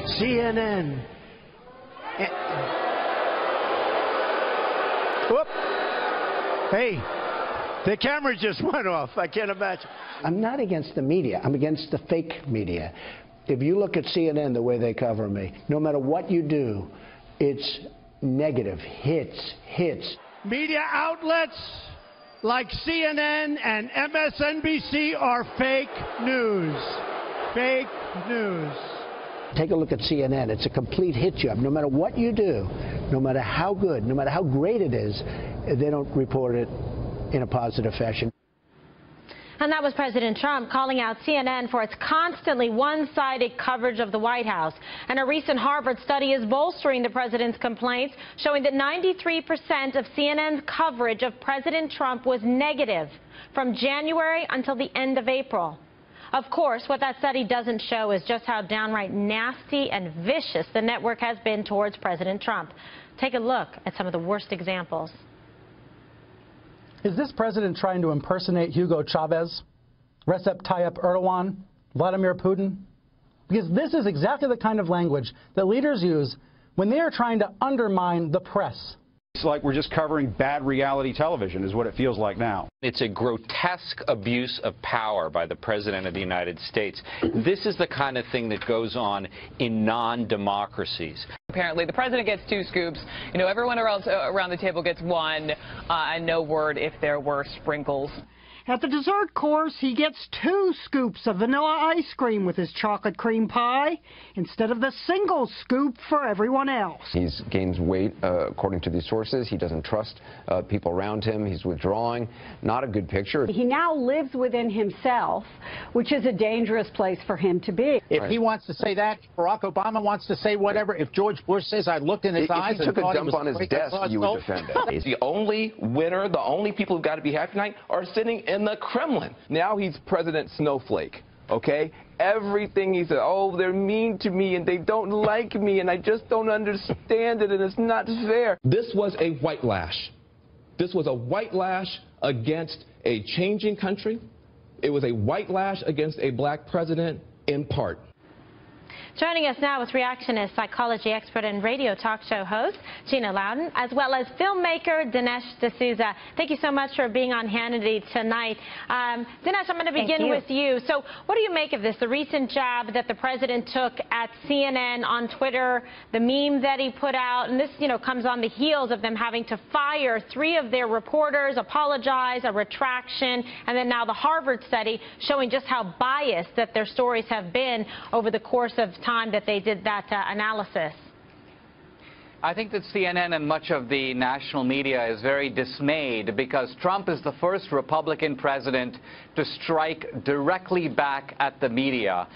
CNN. Whoop. Hey, the camera just went off. I can't imagine. I'm not against the media. I'm against the fake media. If you look at CNN, the way they cover me, no matter what you do, it's negative, hits. Media outlets like CNN and MSNBC are fake news. Fake news. Take a look at CNN. It's a complete hit job. No matter what you do, no matter how good, no matter how great it is, they don't report it in a positive fashion. And that was President Trump calling out CNN for its constantly one-sided coverage of the White House. And a recent Harvard study is bolstering the president's complaints, showing that 93% of CNN's coverage of President Trump was negative from January until the end of April. Of course, what that study doesn't show is just how downright nasty and vicious the network has been towards President Trump. Take a look at some of the worst examples. Is this president trying to impersonate Hugo Chavez, Recep Tayyip Erdogan, Vladimir Putin? Because this is exactly the kind of language that leaders use when they are trying to undermine the press. It's like we're just covering bad reality television is what it feels like now. It's a grotesque abuse of power by the President of the United States. This is the kind of thing that goes on in non-democracies. Apparently, the president gets 2 scoops. You know, everyone else around the table gets 1, and no word if there were sprinkles. At the dessert course, he gets 2 scoops of vanilla ice cream with his chocolate cream pie instead of the single scoop for everyone else. He gains weight, according to these sources. He doesn't trust people around him. He's withdrawing. Not a good picture. He now lives within himself, which is a dangerous place for him to be. If he wants to say that, Barack Obama wants to say whatever. If George Bush says, I looked in his eyes and and took thought a dump on his desk, you would defend it. The only winner, the only people who've got to be happy tonight are sitting in the Kremlin. Now he's President Snowflake, okay? Everything he said, oh, they're mean to me and they don't like me and I just don't understand it and it's not fair. This was a white lash. This was a white lash against a changing country. It was a white lash against a black president in part. Joining us now is reactionist, psychology expert, and radio talk show host Gina Loudon, as well as filmmaker Dinesh D'Souza. Thank you so much for being on Hannity tonight. Dinesh, I'm going to begin with you. So what do you make of this, the recent jab that the president took at CNN on Twitter, the meme that he put out, and this, comes on the heels of them having to fire 3 of their reporters, apologize, a retraction, and then now the Harvard study showing just how biased that their stories have been over the course of time that they did that analysis? I think that CNN and much of the national media is very dismayed because Trump is the first Republican president to strike directly back at the media.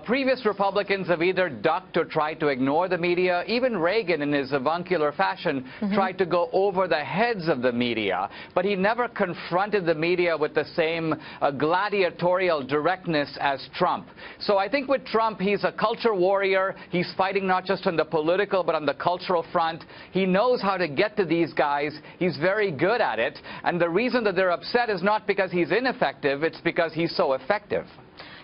Previous Republicans have either ducked or tried to ignore the media. Even Reagan, in his avuncular fashion, tried to go over the heads of the media. But he never confronted the media with the same gladiatorial directness as Trump. So I think with Trump, he's a culture warrior. He's fighting not just on the political, but on the cultural front. He knows how to get to these guys. He's very good at it. And the reason that they're upset is not because he's ineffective. It's because he's so effective.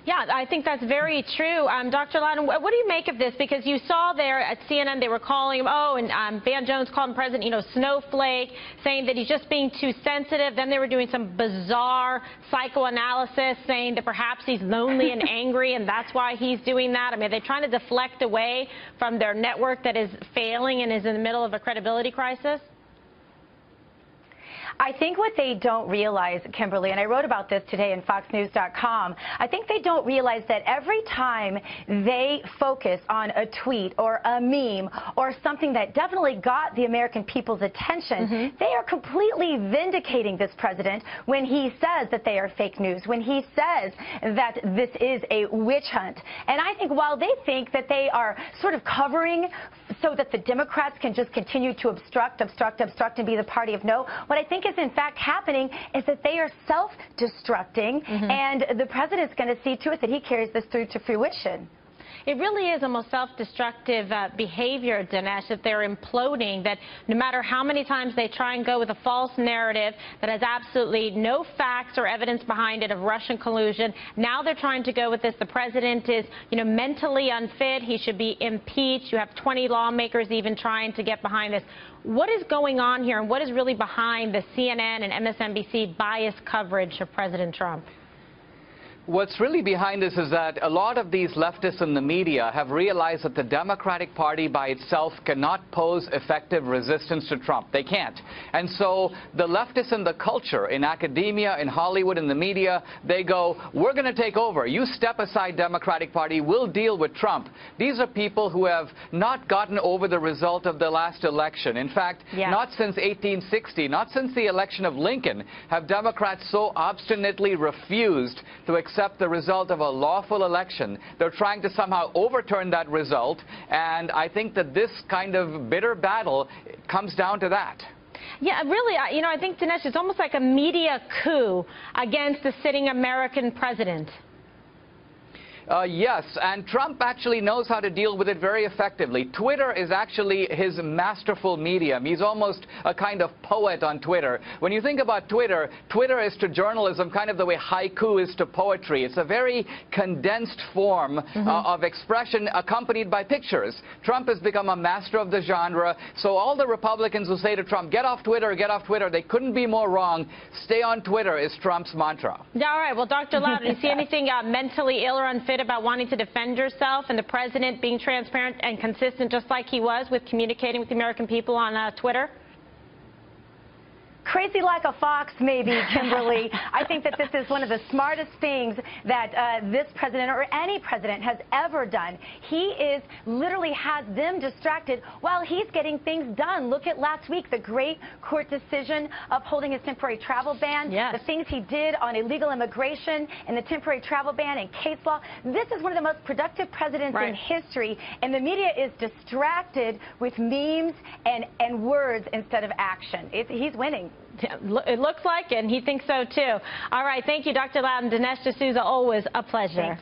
Yeah, I think that's very true. Dr. Loudon, what do you make of this? Because you saw there at CNN they were calling him, and Van Jones called him President, snowflake, saying that he's just being too sensitive. Then they were doing some bizarre psychoanalysis, saying that perhaps he's lonely and angry, and that's why he's doing that. I mean, are they trying to deflect away from their network that is failing and is in the middle of a credibility crisis? I think what they don't realize, Kimberly, and I wrote about this today in FoxNews.com, I think they don't realize that every time they focus on a tweet or a meme or something that definitely got the American people's attention, they are completely vindicating this president when he says that they are fake news, when he says that this is a witch hunt. And I think while they think that they are sort of covering so that the Democrats can just continue to obstruct and be the party of no, what I think is in fact happening is that they are self-destructing, and the president's going to see to it that he carries this through to fruition. it really is almost self-destructive behavior, Dinesh, that they're imploding, that no matter how many times they try and go with a false narrative that has absolutely no facts or evidence behind it of Russian collusion, now they're trying to go with this. The president is, mentally unfit. He should be impeached. You have 20 lawmakers even trying to get behind this. What is going on here, and what is really behind the CNN and MSNBC biased coverage of President Trump? What's really behind this is that a lot of these leftists in the media have realized that the Democratic Party by itself cannot pose effective resistance to Trump. They can't. And so the leftists in the culture, in academia, in Hollywood, in the media, they go, we're going to take over. You step aside, Democratic Party. We'll deal with Trump. These are people who have not gotten over the result of the last election. In fact, not since 1860, not since the election of Lincoln, have Democrats so obstinately refused to accept the result of a lawful election. They're trying to somehow overturn that result, and I think that this kind of bitter battle comes down to that. Yeah, really, I think, Dinesh, it's almost like a media coup against the sitting American president. Yes, and Trump actually knows how to deal with it very effectively. Twitter is actually his masterful medium. He's almost a kind of poet on Twitter. When you think about Twitter, Twitter is to journalism kind of the way haiku is to poetry. It's a very condensed form of expression accompanied by pictures. Trump has become a master of the genre, so all the Republicans who say to Trump, get off Twitter, they couldn't be more wrong. Stay on Twitter is Trump's mantra. Yeah, all right. Well, Dr. Loudon, do you see anything mentally ill or unfit about wanting to defend yourself and the president being transparent and consistent just like he was with communicating with the American people on Twitter? Crazy like a fox, maybe, Kimberly. I think that this is one of the smartest things that this president or any president has ever done. He literally has them distracted while he's getting things done. Look at last week, the great court decision upholding his temporary travel ban, the things he did on illegal immigration and the temporary travel ban and case law. This is one of the most productive presidents in history, and the media is distracted with memes and words instead of action. He's winning. It looks like it, and he thinks so, too. All right, thank you, Dr. Loudon. Dinesh D'Souza, always a pleasure. Thanks.